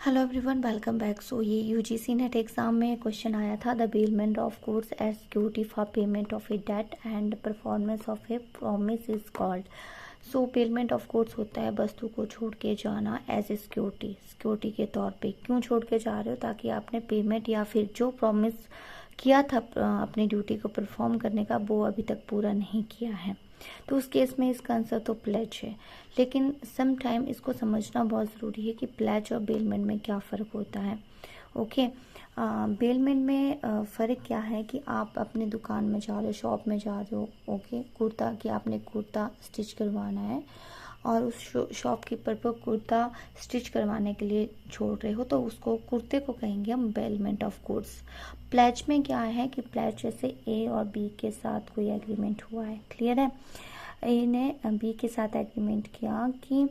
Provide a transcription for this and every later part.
Hello everyone, welcome back. So ये UGC NET exam में question आया था, the bailment of goods as security for payment of a debt and performance of a promise is called. So bailment of goods होता है वस्तु को छोड़ के जाना एज ए सिक्योरिटी के तौर पे। क्यों छोड़ के जा रहे हो? ताकि आपने पेमेंट या फिर जो प्रॉमिस किया था अपनी ड्यूटी को परफॉर्म करने का, वो अभी तक पूरा नहीं किया है। तो उस केस में इसका आंसर तो प्लेज है। लेकिन सम टाइम इसको समझना बहुत ज़रूरी है कि प्लेज और बेलमेंट में क्या फ़र्क होता है। ओके, बेलमेंट में फ़र्क क्या है कि आप अपने दुकान में जा रहे हो, शॉप में जा रहे हो, ओके, कुर्ता कि आपने कुर्ता स्टिच करवाना है और उस शॉपकीपर पर कुर्ता स्टिच करवाने के लिए छोड़ रहे हो, तो उसको कुर्ते को कहेंगे हम बेलमेंट ऑफ गुड्स। प्लेज में क्या है कि प्लेज जैसे ए और बी के साथ कोई एग्रीमेंट हुआ है, क्लियर है। ए ने बी के साथ एग्रीमेंट किया कि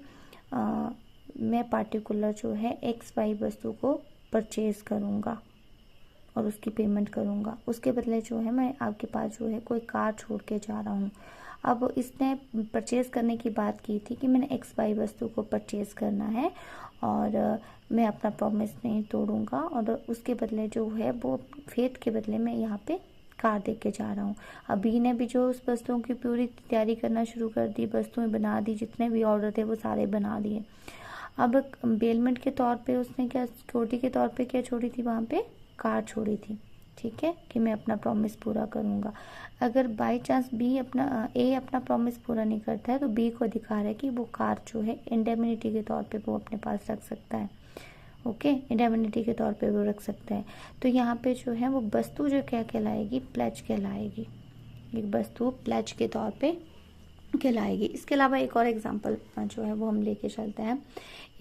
मैं पार्टिकुलर जो है एक्स वाई वस्तु को परचेज करूँगा और उसकी पेमेंट करूँगा। उसके बदले जो है मैं आपके पास जो है कोई कार छोड़ के जा रहा हूँ। अब इसने परचेज करने की बात की थी कि मैंने एक्स वाई वस्तु को परचेज करना है और मैं अपना प्रॉमिस नहीं तोड़ूंगा और उसके बदले जो है वो फेथ के बदले मैं यहाँ पे कार दे के जा रहा हूँ। अब बी ने भी जो उस वस्तुओं की पूरी तैयारी करना शुरू कर दी, वस्तुएं बना दी, जितने भी ऑर्डर थे वो सारे बना दिए। अब बेलमेंट के तौर पे उसने क्या, सिक्योरिटी के तौर पे क्या छोड़ी थी, वहाँ पे कार छोड़ी थी, ठीक है, कि मैं अपना प्रॉमिस पूरा करूँगा। अगर बाई चांस बी अपना ए अपना प्रॉमिस पूरा नहीं करता है तो बी को अधिकार है कि वो कार जो है इंडेमनिटी के तौर पे वो अपने पास रख सकता है। ओके, इंडेमनिटी के तौर पे वो रख सकता है। तो यहाँ पे जो है वो वस्तु जो क्या कहलाएगी, प्लेज कहलाएगी। एक वस्तु प्लेज के तौर पे कहलाएगी। इसके अलावा एक और एग्जांपल जो है वो हम लेके चलते हैं।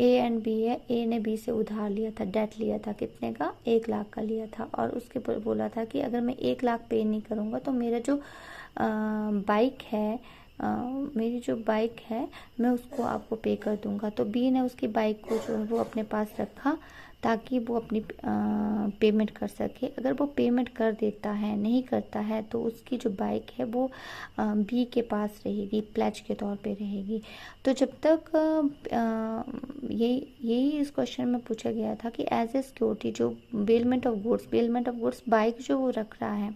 ए एंड बी है, ए ने बी से उधार लिया था, डेट लिया था, कितने का, 1 लाख का लिया था और उसके ऊपर बोला था कि अगर मैं 1 लाख पे नहीं करूँगा तो मेरा जो बाइक है, मेरी जो बाइक है मैं उसको आपको पे कर दूंगा। तो बी ने उसकी बाइक को जो है वो अपने पास रखा ताकि वो अपनी पेमेंट कर सके। अगर वो पेमेंट कर देता है, नहीं करता है, तो उसकी जो बाइक है वो बी के पास रहेगी, प्लेज के तौर पे रहेगी। तो जब तक यही इस क्वेश्चन में पूछा गया था कि एज ए सिक्योरिटी जो बेलमेंट ऑफ गुड्स बाइक जो वो रख रहा है,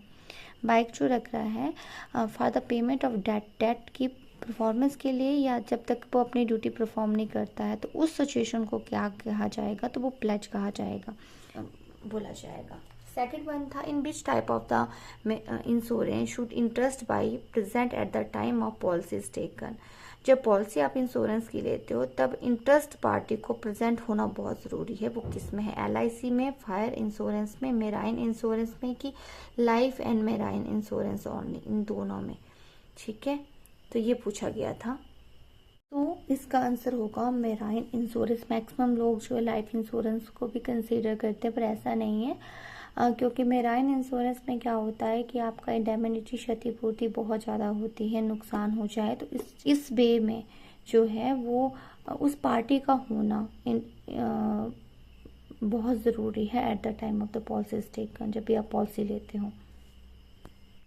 बाइक जो रख रहा है for the payment of debt की परफॉर्मेंस के लिए, या जब तक वो अपनी ड्यूटी परफॉर्म नहीं करता है, तो उस सिचुएशन को क्या कहा जाएगा, तो वो प्लेज कहा जाएगा, बोला जाएगा। सेकंड वन था, in which type of the insurance should interest by present at the time of policy is taken. जब पॉलिसी आप इंश्योरेंस की लेते हो तब इंटरेस्ट पार्टी को प्रेजेंट होना बहुत ज़रूरी है। वो किस में है, एलआईसी में, फायर इंश्योरेंस में, मेराइन इंश्योरेंस में, कि life and marine insurance only, इन दोनों में, ठीक है। तो ये पूछा गया था, तो इसका आंसर होगा मेराइन इंश्योरेंस। मैक्सिमम लोग जो है लाइफ इंश्योरेंस को भी कंसीडर करते हैं, पर ऐसा नहीं है, क्योंकि मेराइन इंश्योरेंस में क्या होता है कि आपका इंडेमनिटी, क्षतिपूर्ति बहुत ज़्यादा होती है, नुकसान हो जाए तो इस वे में जो है वो उस पार्टी का होना बहुत ज़रूरी है eight the time of the policy taken, जब भी आप पॉलिसी लेते हो।